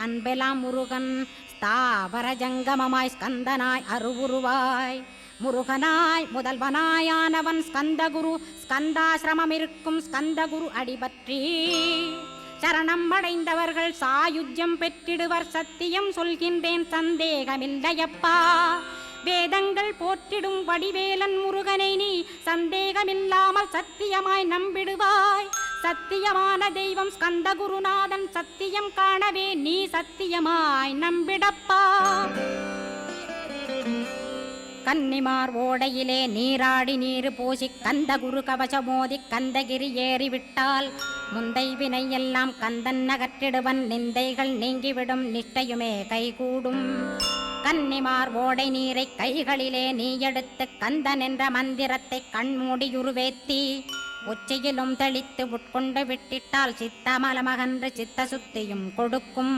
அன்பெலாம் முருகன் ஸ்தாவர ஜங்கமமாய் ஸ்கந்தனாய் அருவுருவாய் முருகனாய் முதல்வனாயானவன் ஸ்கந்தகுரு ஸ்கந்தாசிரமமிருக்கும் ஸ்கந்தகுரு அடிபற்றி சரணம் அடைந்தவர்கள் சாயுஜ்யம் பெற்றிடுவர் சத்தியம் சொல்கின்றேன் சந்தேகமில்லையப்பா. வேதங்கள் போற்றிடும் வடிவேலன் முருகனை நீ சந்தேகமில்லாமல் சத்தியமாய் நம்பிடுவாய். சத்தியமான தெய்வம் ஸ்கந்தகுருநாதன் சத்தியம் காணவே நீ சத்தியமாய் நம்பிடப்பா. கன்னிமார் ஓடையிலே நீராடி நீரு பூசி கந்தகுரு கவசமோதி கந்தகிரி ஏறிவிட்டால் முந்தை வினை எல்லாம் கந்தன் நகற்றிடுவன் நிந்தைகள் நீங்கிவிடும் நிஷ்டையுமே கைகூடும். கன்னிமார் ஓடை நீரை கைகளிலே நீ எடுத்து கந்தன் என்ற மந்திரத்தை கண்மூடியுருவேத்தி உச்சியிலும் தெளித்து உட்கொண்டு விட்டிட்டால் சித்தமலமகன்று சித்த சுத்தியும் கொடுக்கும்.